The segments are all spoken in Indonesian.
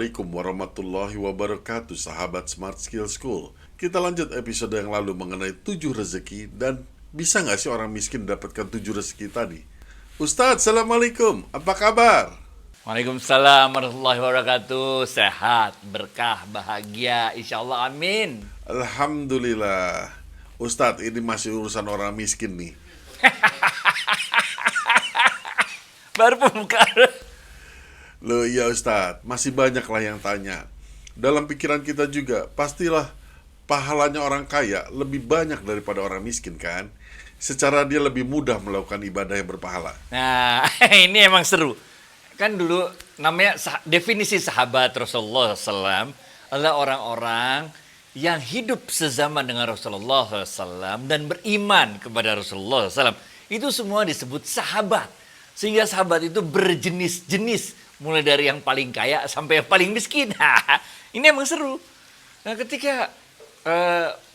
Assalamualaikum warahmatullahi wabarakatuh, sahabat Smart Skill School. Kita lanjut episode yang lalu mengenai 7 rezeki dan bisa nggak sih orang miskin mendapatkan 7 rezeki tadi? Ustadz, Assalamualaikum, apa kabar? Waalaikumsalam warahmatullahi wabarakatuh. Sehat, berkah, bahagia, insya Allah, amin. Alhamdulillah. Ustadz, ini masih urusan orang miskin nih. Baru pembukaan. Loh iya Ustadz, masih banyak lah yang tanya. Dalam pikiran kita juga, pastilah pahalanya orang kaya lebih banyak daripada orang miskin kan? Secara dia lebih mudah melakukan ibadah yang berpahala. Nah, ini emang seru. Kan dulu namanya definisi sahabat Rasulullah SAW adalah orang-orang yang hidup sezaman dengan Rasulullah SAW dan beriman kepada Rasulullah SAW. Itu semua disebut sahabat. Sehingga sahabat itu berjenis-jenis. Mulai dari yang paling kaya sampai yang paling miskin. Ini emang seru. Nah ketika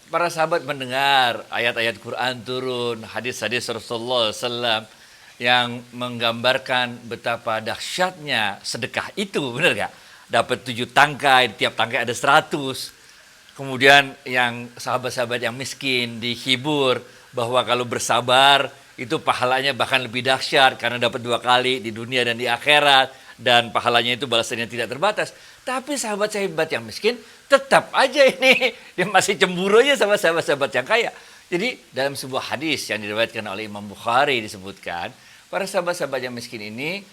para sahabat mendengar ayat-ayat Quran turun, hadis-hadis Rasulullah SAW yang menggambarkan betapa dahsyatnya sedekah itu, benar gak? Dapat 7 tangkai, tiap tangkai ada 100. Kemudian yang sahabat-sahabat yang miskin dihibur bahwa kalau bersabar itu pahalanya bahkan lebih dahsyat karena dapat 2 kali di dunia dan di akhirat. Dan pahalanya itu balasannya tidak terbatas. Tapi sahabat-sahabat yang miskin tetap aja ini dia masih cemburu aja sama sahabat-sahabat yang kaya. Jadi dalam sebuah hadis yang diriwayatkan oleh Imam Bukhari disebutkan, para sahabat-sahabat yang miskin ini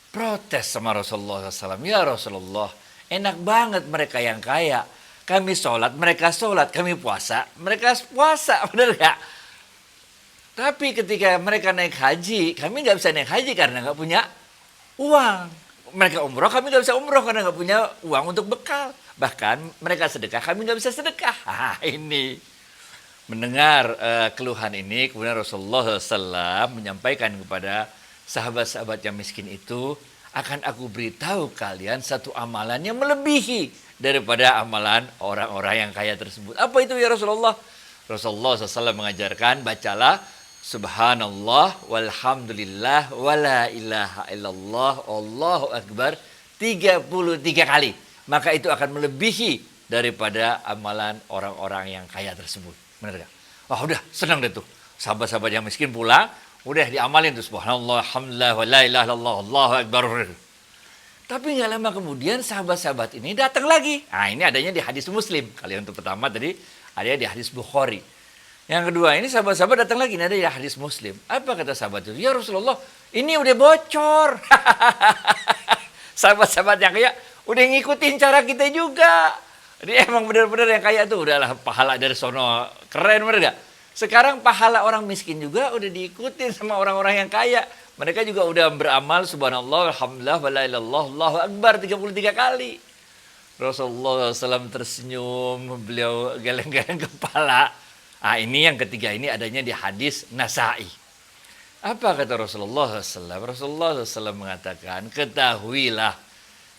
protes sama Rasulullah SAW. Ya Rasulullah, enak banget mereka yang kaya. Kami sholat, mereka sholat. Kami puasa, mereka puasa. Benar gak? Tapi ketika mereka naik haji, kami gak bisa naik haji karena gak punya uang. Mereka umroh, kami gak bisa umroh karena gak punya uang untuk bekal. Bahkan mereka sedekah, kami gak bisa sedekah. Ini mendengar keluhan ini, kemudian Rasulullah SAW menyampaikan kepada sahabat-sahabat yang miskin itu, akan aku beritahu kalian satu amalan yang melebihi daripada amalan orang-orang yang kaya tersebut. Apa itu ya Rasulullah? Rasulullah SAW mengajarkan, bacalah Subhanallah walhamdulillah wala ilaha illallah Allahu akbar 33 kali. Maka itu akan melebihi daripada amalan orang-orang yang kaya tersebut. Benar gak? Wah udah senang deh tuh. Sahabat-sahabat yang miskin pulang, udah diamalin tuh Subhanallah alhamdulillah wala ilaha illallah Allahu akbar. Tapi gak lama kemudian sahabat-sahabat ini datang lagi. Nah ini adanya di hadis Muslim. Kali untuk pertama tadi ada di hadis Bukhari. Yang kedua, ini sahabat-sahabat datang lagi, ini ada ya hadis Muslim. Apa kata sahabat itu? Ya Rasulullah, ini udah bocor. Sahabat-sahabat yang kaya udah ngikutin cara kita juga. Jadi emang benar-benar yang kaya tuh udahlah pahala dari sono keren, bener gak? Sekarang pahala orang miskin juga udah diikutin sama orang-orang yang kaya. Mereka juga udah beramal subhanallah, alhamdulillah, wala ilallah, Allahu akbar 33 kali. Rasulullah SAW tersenyum, beliau geleng-geleng kepala. Ini yang ketiga ini adanya di hadis Nasa'i. Apa kata Rasulullah SAW? Rasulullah SAW mengatakan, ketahuilah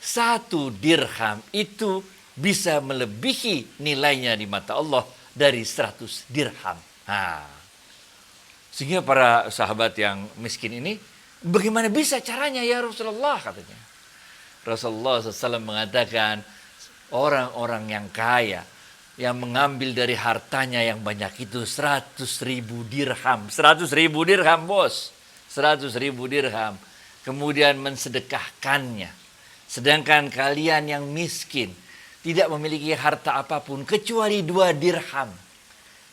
1 dirham itu bisa melebihi nilainya di mata Allah dari 100 dirham. Sehingga para sahabat yang miskin ini, bagaimana bisa caranya ya Rasulullah katanya. Rasulullah SAW mengatakan, orang-orang yang kaya yang mengambil dari hartanya yang banyak itu 100.000 dirham. 100.000 dirham bos. 100.000 dirham. Kemudian mensedekahkannya. Sedangkan kalian yang miskin tidak memiliki harta apapun kecuali 2 dirham.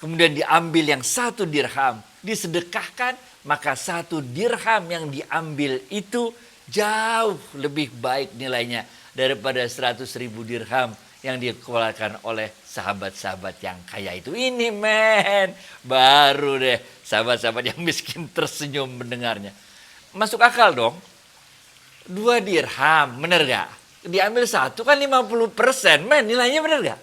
Kemudian diambil yang 1 dirham. Disedekahkan, maka 1 dirham yang diambil itu jauh lebih baik nilainya daripada 100.000 dirham yang dikeluarkan oleh sahabat-sahabat yang kaya itu. Ini men, baru deh sahabat-sahabat yang miskin tersenyum mendengarnya. Masuk akal dong. 2 dirham, bener gak? Diambil 1 kan 50%, men nilainya bener gak?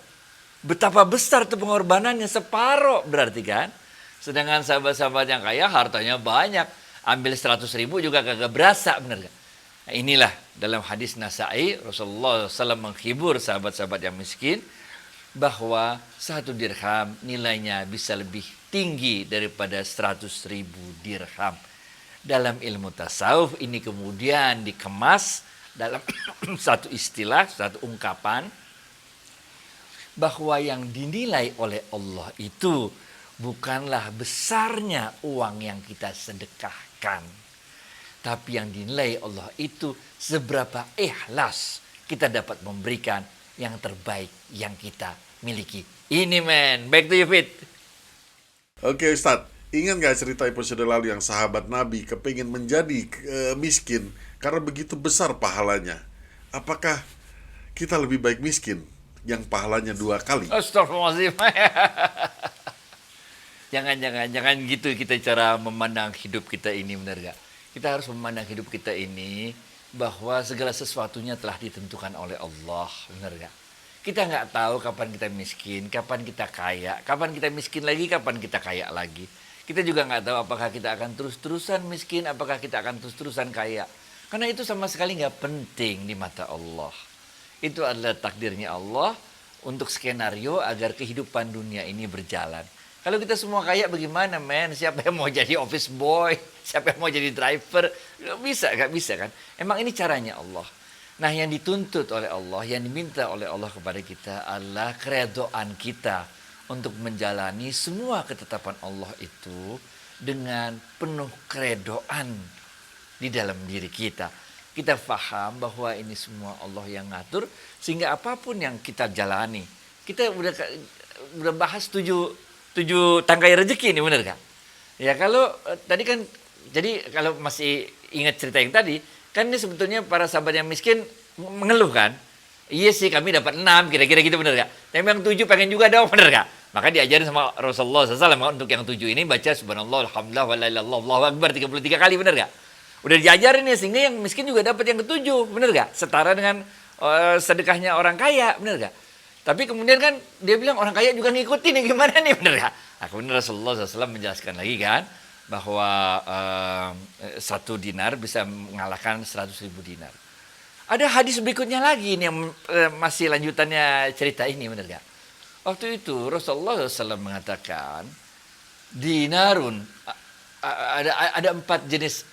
Betapa besar tuh pengorbanannya, separuh berarti kan? Sedangkan sahabat-sahabat yang kaya hartanya banyak. Ambil 100.000 juga kagak berasa, bener gak? Nah, inilah dalam hadis Nasa'i Rasulullah SAW menghibur sahabat-sahabat yang miskin bahwa 1 dirham nilainya bisa lebih tinggi daripada 100.000 dirham. Dalam ilmu tasawuf ini kemudian dikemas dalam satu istilah, satu ungkapan, bahwa yang dinilai oleh Allah itu bukanlah besarnya uang yang kita sedekahkan, tapi yang dinilai Allah itu seberapa ikhlas kita dapat memberikan yang terbaik yang kita miliki. Ini men, back to you Fit. Oke Ustadz, ingat gak cerita episode lalu yang sahabat Nabi kepingin menjadi miskin karena begitu besar pahalanya? Apakah kita lebih baik miskin yang pahalanya 2 kali? Astagfirullahaladzim. Jangan gitu kita cara memandang hidup kita ini, benar gak? Kita harus memandang hidup kita ini bahwa segala sesuatunya telah ditentukan oleh Allah, benar gak? Kita nggak tahu kapan kita miskin, kapan kita kaya, kapan kita miskin lagi, kapan kita kaya lagi. Kita juga nggak tahu apakah kita akan terus-terusan miskin, apakah kita akan terus-terusan kaya. Karena itu sama sekali nggak penting di mata Allah. Itu adalah takdirnya Allah untuk skenario agar kehidupan dunia ini berjalan. Kalau kita semua kaya bagaimana men? Siapa yang mau jadi office boy? Siapa yang mau jadi driver? Gak bisa kan? Emang ini caranya Allah. Nah yang dituntut oleh Allah, yang diminta oleh Allah kepada kita adalah keredoan kita untuk menjalani semua ketetapan Allah itu dengan penuh keredoan di dalam diri kita. Kita faham bahwa ini semua Allah yang ngatur, sehingga apapun yang kita jalani. Kita udah bahas tujuh tangkai rezeki ini, benar gak? Ya kalau tadi kan, jadi kalau masih ingat cerita yang tadi, kan ini sebetulnya para sahabat yang miskin mengeluh kan. Iya sih kami dapat 6, kira-kira gitu, benar gak? Tapi yang 7 pengen juga dong, benar gak? Maka diajarin sama Rasulullah SAW untuk yang 7 ini baca subhanallah, alhamdulillah, wa la ilaha illallah, Allahu akbar 33 kali, benar gak? Udah diajarin ya, sehingga yang miskin juga dapat yang ke-7, benar gak? Setara dengan sedekahnya orang kaya, benar gak? Tapi kemudian kan dia bilang orang kaya juga ngikutin, nih gimana nih, benar gak? Nah, kemudian Rasulullah SAW menjelaskan lagi kan, bahwa 1 dinar bisa mengalahkan 100.000 dinar. Ada hadis berikutnya lagi nih yang masih lanjutannya cerita ini, benar gak? Waktu itu Rasulullah SAW mengatakan, dinarun, ada 4 jenis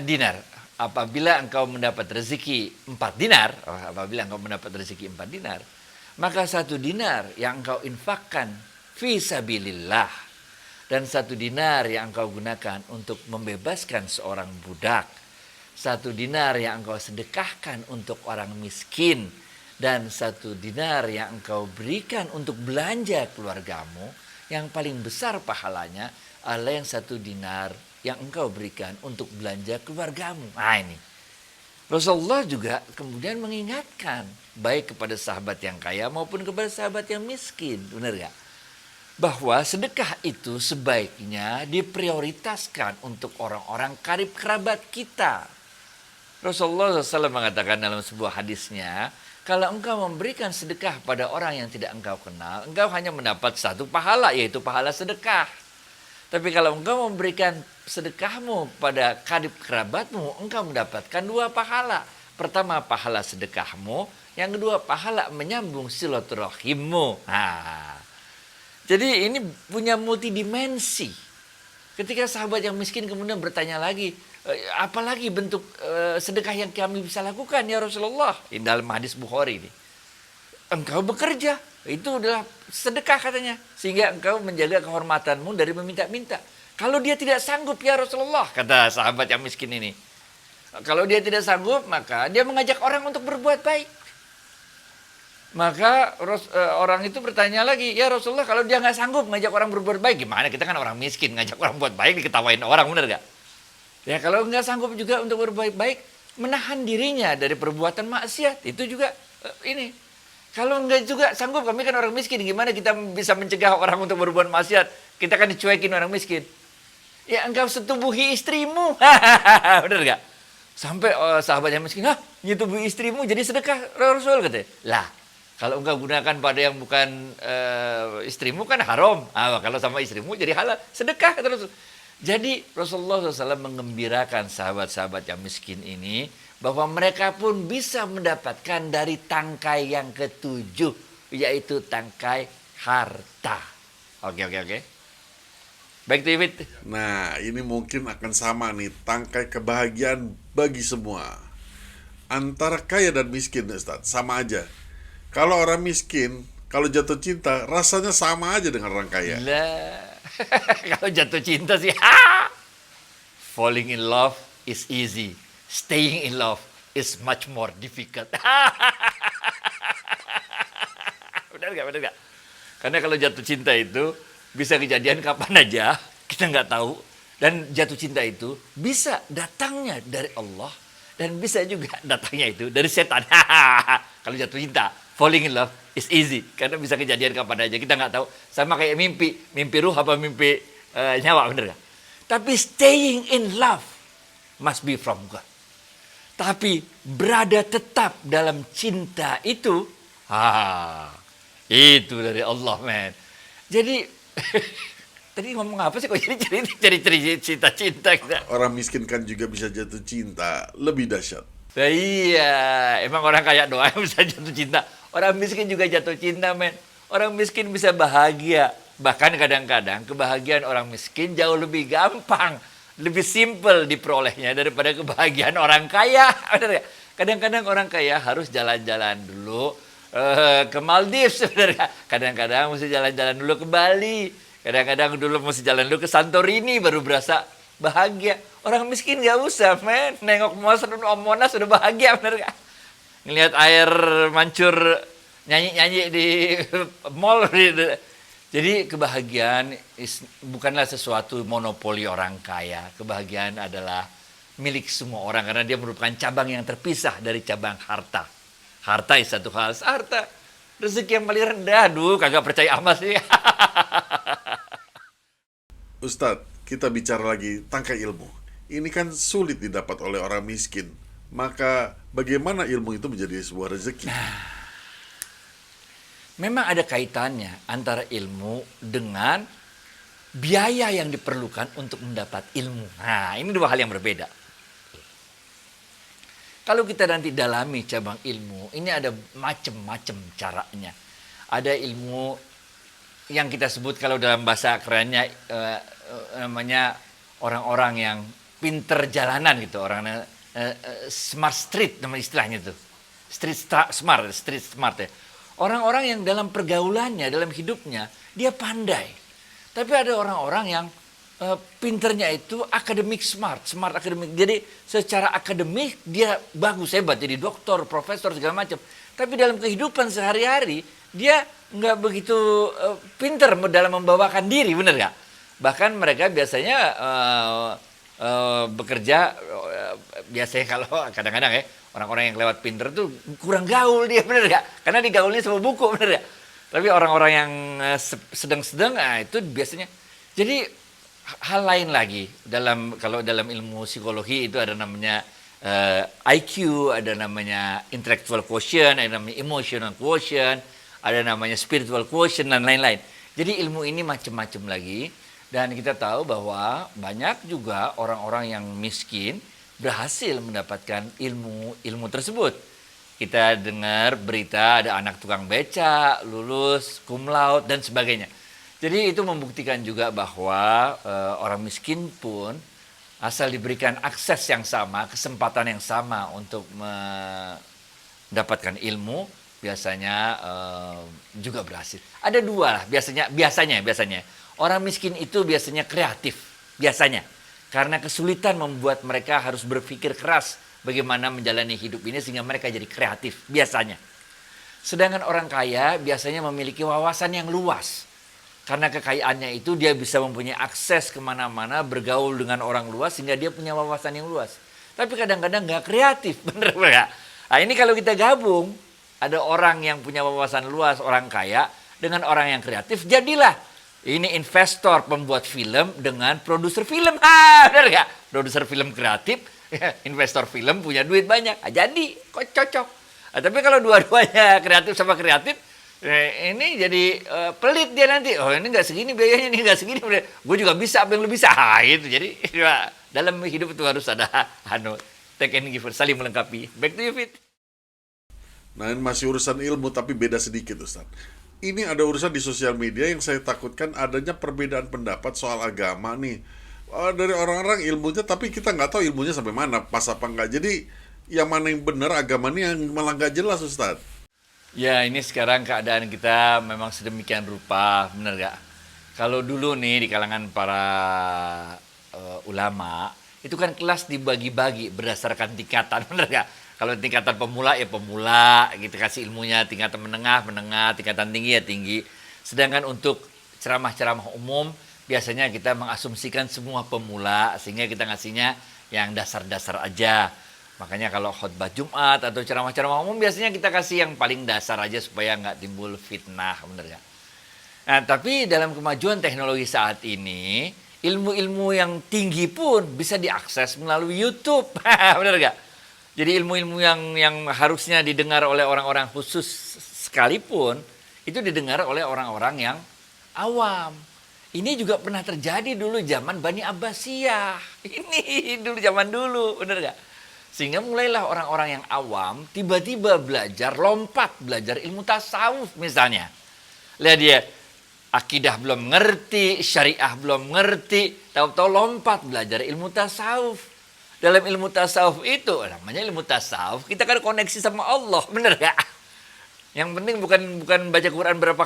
dinar. Apabila engkau mendapat rezeki 4 dinar, maka 1 dinar yang engkau infakkan fi sabilillah, dan 1 dinar yang engkau gunakan untuk membebaskan seorang budak, 1 dinar yang engkau sedekahkan untuk orang miskin, dan 1 dinar yang engkau berikan untuk belanja keluargamu, yang paling besar pahalanya adalah yang 1 dinar yang engkau berikan untuk belanja keluargamu. Nah ini, Rasulullah juga kemudian mengingatkan, baik kepada sahabat yang kaya maupun kepada sahabat yang miskin, benar gak? Bahwa sedekah itu sebaiknya diprioritaskan untuk orang-orang karib kerabat kita. Rasulullah SAW mengatakan dalam sebuah hadisnya, kalau engkau memberikan sedekah pada orang yang tidak engkau kenal, engkau hanya mendapat 1 pahala, yaitu pahala sedekah. Tapi kalau engkau memberikan sedekahmu pada karib kerabatmu, engkau mendapatkan 2 pahala. Pertama, pahala sedekahmu. Yang kedua, pahala menyambung silaturahimmu. Nah, jadi ini punya multidimensi. Ketika sahabat yang miskin kemudian bertanya lagi, apalagi bentuk sedekah yang kami bisa lakukan ya Rasulullah? Ini dalam hadis Bukhari ini. Engkau bekerja, itu adalah sedekah katanya. Sehingga engkau menjaga kehormatanmu dari meminta-minta. Kalau dia tidak sanggup ya Rasulullah, kata sahabat yang miskin ini. Kalau dia tidak sanggup, maka dia mengajak orang untuk berbuat baik. Maka orang itu bertanya lagi, ya Rasulullah kalau dia nggak sanggup ngajak orang berbuat baik, gimana? Kita kan orang miskin, ngajak orang buat baik diketawain orang, benar gak? Ya kalau nggak sanggup juga untuk berbuat baik, menahan dirinya dari perbuatan maksiat, itu juga ini. Kalau nggak juga sanggup, kami kan orang miskin, gimana kita bisa mencegah orang untuk berbuat maksiat? Kita kan dicuekin orang miskin. Ya engkau setubuhi istrimu, benar gak? Sampai sahabat yang miskin, nyetubuhi istrimu jadi sedekah Rasul, katanya. Lah, kalau engkau gunakan pada yang bukan istrimu kan haram. Kalau sama istrimu jadi halal. Sedekah, kata Rasul. Jadi Rasulullah SAW mengembirakan sahabat-sahabat yang miskin ini, bahwa mereka pun bisa mendapatkan dari tangkai yang ke-7, yaitu tangkai harta. Oke. Baik, David. Nah, ini mungkin akan sama nih, tangkai kebahagiaan bagi semua. Antara kaya dan miskin, Ustaz, sama aja. Kalau orang miskin, kalau jatuh cinta, rasanya sama aja dengan orang kaya. Lah, kalau jatuh cinta sih, falling in love is easy. Staying in love is much more difficult. Benar nggak? Benar nggak? Karena kalau jatuh cinta itu bisa kejadian kapan aja, kita nggak tahu. Dan jatuh cinta itu bisa datangnya dari Allah dan bisa juga datangnya itu dari setan. Kalau jatuh cinta, falling in love is easy karena bisa kejadian kapan aja, kita nggak tahu. Sama kayak mimpi ruh apa mimpi nyawa, bener nggak? Tapi staying in love must be from God. Tapi berada tetap dalam cinta itu, itu dari Allah, men. Jadi tadi ngomong apa sih kok jadi cinta-cinta kita? Orang miskin kan juga bisa jatuh cinta, lebih dahsyat. Nah, iya, emang orang kaya doang yang bisa jatuh cinta. Orang miskin juga jatuh cinta, men. Orang miskin bisa bahagia. Bahkan kadang-kadang kebahagiaan orang miskin jauh lebih gampang, lebih simple diperolehnya daripada kebahagiaan orang kaya. Kadang-kadang orang kaya harus jalan-jalan dulu ke Maldives sebenarnya. Kadang-kadang mesti jalan-jalan dulu ke Bali. Kadang-kadang dulu mesti jalan dulu ke Santorini baru berasa bahagia. Orang miskin nggak usah, men. Nengok Monas sudah bahagia, bener gak? Ngelihat air mancur, nyanyi-nyanyi di mall. Jadi kebahagiaan bukanlah sesuatu monopoli orang kaya. Kebahagiaan adalah milik semua orang karena dia merupakan cabang yang terpisah dari cabang harta. Harta is satu hal. Harta rezeki yang paling rendah. Aduh, kagak percaya amat sih. Ustadz, kita bicara lagi tangkai ilmu. Ini kan sulit didapat oleh orang miskin. Maka bagaimana ilmu itu menjadi sebuah rezeki? Memang ada kaitannya antara ilmu dengan biaya yang diperlukan untuk mendapat ilmu. Nah, ini dua hal yang berbeda. Kalau kita nanti dalami cabang ilmu, ini ada macam-macam caranya. Ada ilmu yang kita sebut kalau dalam bahasa kerennya namanya orang-orang yang pinter jalanan gitu, orang smart street nama istilahnya itu. Street smart ya. Orang-orang yang dalam pergaulannya, dalam hidupnya, dia pandai. Tapi ada orang-orang yang pinternya itu akademik smart akademik. Jadi secara akademik dia bagus, hebat, jadi doktor, profesor, segala macam. Tapi dalam kehidupan sehari-hari, dia nggak begitu pinter dalam membawakan diri, bener nggak? Bahkan mereka biasanya bekerja, biasanya kalau kadang-kadang ya, orang-orang yang lewat pinter tuh kurang gaul dia, bener gak? Karena digaulnya sama buku, bener gak? Tapi orang-orang yang sedang-sedang, itu biasanya. Jadi hal lain lagi kalau dalam ilmu psikologi itu ada namanya IQ, ada namanya intellectual quotient, ada namanya emotional quotient, ada namanya spiritual quotient dan lain-lain. Jadi ilmu ini macam-macam lagi, dan kita tahu bahwa banyak juga orang-orang yang miskin berhasil mendapatkan ilmu tersebut. Kita dengar berita ada anak tukang beca, lulus, cum laude, dan sebagainya. Jadi itu membuktikan juga bahwa orang miskin pun asal diberikan akses yang sama, kesempatan yang sama untuk mendapatkan ilmu, biasanya juga berhasil. Ada dua lah biasanya. Orang miskin itu biasanya kreatif, biasanya. Karena kesulitan membuat mereka harus berpikir keras bagaimana menjalani hidup ini sehingga mereka jadi kreatif, biasanya. Sedangkan orang kaya biasanya memiliki wawasan yang luas. Karena kekayaannya itu dia bisa mempunyai akses kemana-mana, bergaul dengan orang luas sehingga dia punya wawasan yang luas. Tapi kadang-kadang nggak kreatif, bener nggak? Nah ini kalau kita gabung, ada orang yang punya wawasan luas, orang kaya, dengan orang yang kreatif, jadilah ini investor pembuat film dengan produser film. Benar gak? Produser film kreatif, investor film punya duit banyak. Jadi kok cocok. Tapi kalau dua-duanya kreatif sama kreatif, ini jadi pelit dia nanti. Oh ini nggak segini biayanya, ini nggak segini. Gue juga bisa apa yang lu bisa. Itu jadi dalam hidup itu harus ada take and give, saling melengkapi. Back to you, Fit. Nah ini masih urusan ilmu tapi beda sedikit, Ustaz. Ini ada urusan di sosial media yang saya takutkan adanya perbedaan pendapat soal agama nih. Dari orang-orang ilmunya tapi kita nggak tahu ilmunya sampai mana, pas apa enggak. Jadi Yang mana yang benar agama ini yang malah nggak jelas Ustadz. Ya, ini sekarang keadaan kita memang sedemikian rupa, benar gak? Kalau dulu nih di kalangan para ulama, itu kan kelas dibagi-bagi berdasarkan tingkatan, benar gak? Kalau tingkatan pemula ya pemula, gitu kasih ilmunya, tingkatan menengah, menengah, tingkatan tinggi ya tinggi. Sedangkan untuk ceramah-ceramah umum, biasanya kita mengasumsikan semua pemula, sehingga kita ngasihnya yang dasar-dasar aja. Makanya kalau khutbah Jumat atau ceramah-ceramah umum biasanya kita kasih yang paling dasar aja supaya nggak timbul fitnah, bener nggak? Nah, tapi dalam kemajuan teknologi saat ini, ilmu-ilmu yang tinggi pun bisa diakses melalui YouTube, bener nggak? Jadi ilmu-ilmu yang harusnya didengar oleh orang-orang khusus sekalipun, itu didengar oleh orang-orang yang awam. Ini juga pernah terjadi dulu zaman Bani Abbasiyah. Ini dulu zaman dulu, bener nggak? Sehingga mulailah orang-orang yang awam tiba-tiba lompat belajar ilmu tasawuf misalnya. Lihat dia, akidah belum ngerti, syariah belum ngerti, tahu-tahu lompat belajar ilmu tasawuf. Dalam ilmu tasawuf itu, namanya ilmu tasawuf, kita kan koneksi sama Allah, bener gak? Yang penting bukan baca Quran berapa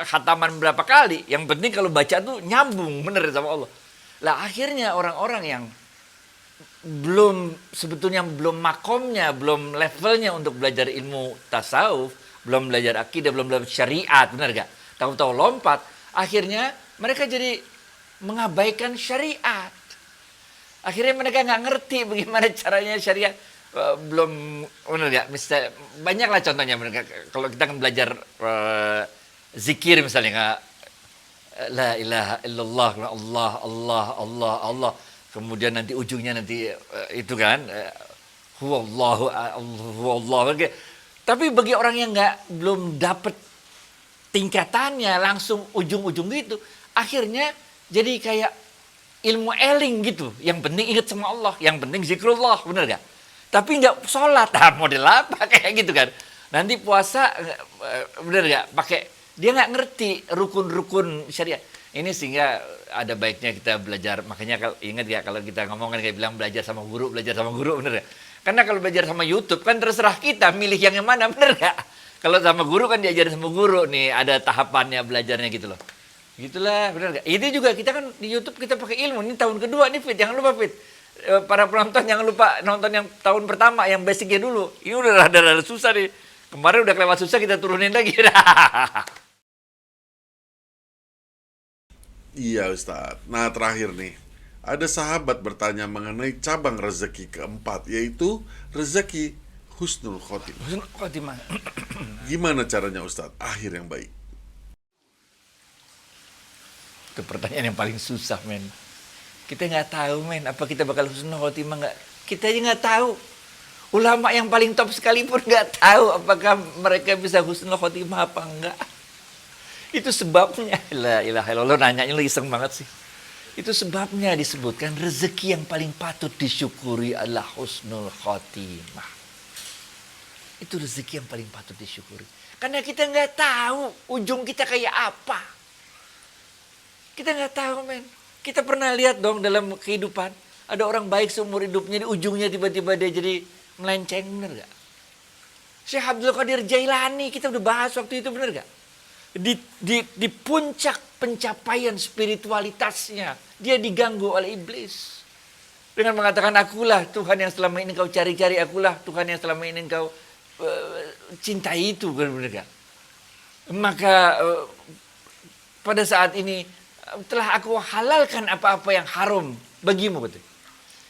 khataman berapa kali, yang penting kalau baca tuh nyambung bener sama Allah. Lah akhirnya orang-orang yang sebetulnya belum makomnya, belum levelnya untuk belajar ilmu tasawuf, belum belajar akidah, belum belajar syariat, benar gak? Tahu-tahu lompat, akhirnya mereka jadi mengabaikan syariat. Akhirnya mereka nggak ngerti bagaimana caranya syariat. Belum, benar gak? Misalnya, banyaklah contohnya mereka. Kalau kita kan belajar zikir misalnya, nggak la ilaha illallah, Allah, Allah, Allah, Allah. Kemudian nanti ujungnya nanti itu kan huwallahu huwallahu. Tapi bagi orang yang belum dapat tingkatannya langsung ujung-ujung gitu, akhirnya jadi kayak ilmu eling gitu. Yang penting ingat sama Allah, yang penting zikrullah, bener gak? Tapi nggak sholat, model apa kayak gitu kan? Nanti puasa, bener gak? Dia nggak ngerti rukun-rukun syariat. Ini sehingga ada baiknya kita belajar. Makanya ingat ya kalau kita ngomong kan kayak bilang belajar sama guru, bener ya? Karena kalau belajar sama YouTube kan terserah kita milih yang mana, bener gak? Kalau sama guru kan diajarin sama guru nih, ada tahapannya belajarnya gitu loh. Gitulah, bener gak? Ini juga kita kan di YouTube kita pakai ilmu. Ini tahun kedua nih Fit, jangan lupa Fit. Para penonton jangan lupa nonton yang tahun pertama, yang basicnya dulu. Ini udah rada-rada susah nih. Kemarin udah kelewat susah, kita turunin lagi. Iya Ustadz. Nah terakhir nih, ada sahabat bertanya mengenai cabang rezeki keempat, yaitu rezeki husnul khotimah. Husnul khotimah. Gimana caranya Ustadz? Akhir yang baik. Itu pertanyaan yang paling susah, men. Kita nggak tahu, men. Apa kita bakal husnul khotimah nggak? Kita aja nggak tahu. Ulama yang paling top sekalipun nggak tahu apakah mereka bisa husnul khotimah apa enggak. Itu sebabnya, la ilaha illallah, nanyanya lu iseng banget sih. Itu sebabnya disebutkan rezeki yang paling patut disyukuri adalah husnul khotimah. Itu rezeki yang paling patut disyukuri. Karena kita nggak tahu ujung kita kayak apa. Kita nggak tahu, men. Kita pernah lihat dong dalam kehidupan, ada orang baik seumur hidupnya, di ujungnya tiba-tiba dia jadi melenceng, bener gak? Syekh Abdul Qadir Jailani, kita udah bahas waktu itu, bener gak? Di puncak pencapaian spiritualitasnya, dia diganggu oleh iblis. Dengan mengatakan, akulah Tuhan yang selama ini kau cari-cari, akulah Tuhan yang selama ini kau cintai itu, benar gak? Maka pada saat ini telah aku halalkan apa-apa yang haram bagimu, betul.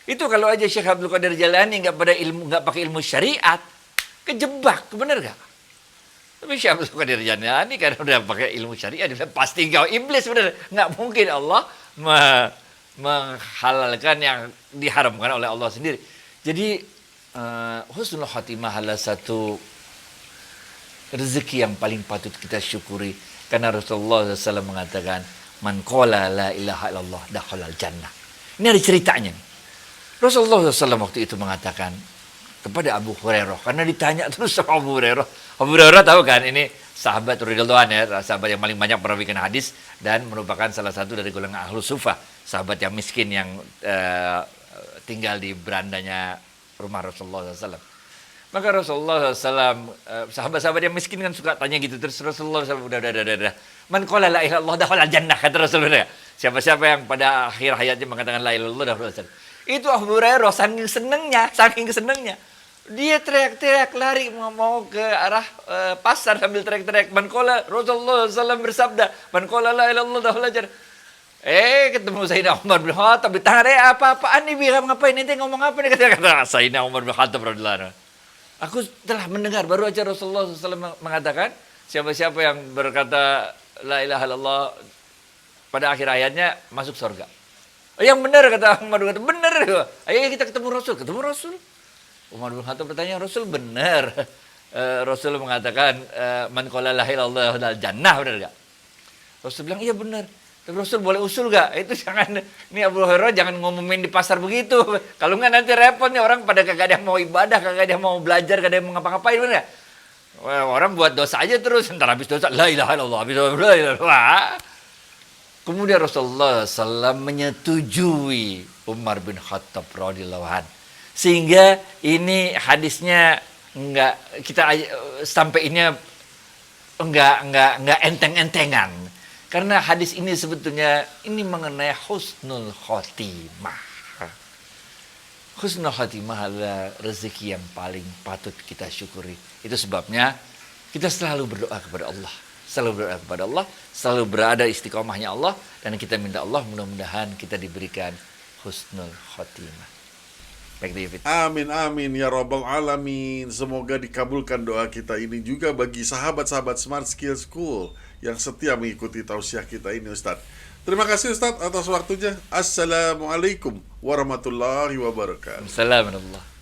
Itu kalau aja Syekh Abdul Qadir Jailani nggak pakai ilmu syariat, kejebak, benar gak? Tapi Syekh Abdul Qadir Jailani kan udah pakai ilmu syariat, dia pasti kau iblis, benar. Nggak mungkin Allah menghalalkan yang diharamkan oleh Allah sendiri. Jadi husnul khotimah adalah satu rezeki yang paling patut kita syukuri. Karena Rasulullah SAW mengatakan, man qala la ilaha illallah dakhalal jannah. Ini ada ceritanya. Rasulullah SAW waktu itu mengatakan kepada Abu Hurairah, karena ditanya terus sama Abu Hurairah. Abu Hurairah tahu kan, ini sahabat Ridwan ya, sahabat yang paling banyak pernah bikin hadis dan merupakan salah satu dari golongan Ahlus Sufah, sahabat yang miskin yang tinggal di berandanya rumah Rasulullah SAW. Maka Rasulullah SAW, sahabat-sahabat yang miskin kan suka tanya gitu terus. Rasulullah SAW, udah. Man qala la ilaha illallah dakhala al-jannah, kata Rasulullah. Siapa-siapa yang pada akhir hayatnya mengatakan la ilaha illallah dakhala al-jannah. Itu Abu Hurairah saking senengnya. Dia teriak-teriak lari mau ke arah pasar sambil teriak-teriak. Man qala, Rasulullah SAW bersabda, man qala la ilaha illallah dakhala al-jannah. Ketemu Sayyidina Umar bin Khattab di tangan, apa-apaan nih, biar ngapain, nanti ngomong apa nih, kata Sayyidina Umar bin Khattab radhiyallahu anhu. Aku telah mendengar, baru aja Rasulullah SAW mengatakan, siapa-siapa yang berkata la ilaha illallah pada akhir ayatnya masuk surga. Yang benar, kata Umar bin Khattab, benar. Ayo kita ketemu Rasul. Umar bin Khattab bertanya, Rasul benar. Rasul mengatakan, man qala la ilaha illallah dakhala jannah, benar enggak? Rasul bilang, iya benar. Tapi Rasul boleh usul gak? Itu jangan, ini Abu Hurairah jangan ngomongin di pasar begitu. Kalau nggak nanti repot nih, orang pada kagak ada yang mau ibadah, kagak ada yang mau belajar, kagak ada yang mau ngapa-ngapain, bener gak? Orang buat dosa aja terus, ntar habis dosa, la ilaha illallah, habis dosa, la ilaha illallah. Kemudian Rasulullah SAW menyetujui Umar bin Khattab radhiyallahu anhu. Sehingga ini hadisnya enggak, kita sampainya enggak enteng-entengan. Karena hadis ini sebetulnya ini mengenai husnul khotimah. Husnul khotimah adalah rezeki yang paling patut kita syukuri. Itu sebabnya kita selalu berdoa kepada Allah. Selalu berada istiqomahnya Allah. Dan kita minta Allah mudah-mudahan kita diberikan husnul khotimah. Baik, David. Amin ya rabbal alamin. Semoga dikabulkan doa kita ini juga bagi sahabat-sahabat Smart Skill School yang setia mengikuti tausiah kita ini, Ustadz. Terima kasih Ustadz atas waktunya. Assalamualaikum warahmatullahi wabarakatuh. Assalamualaikum.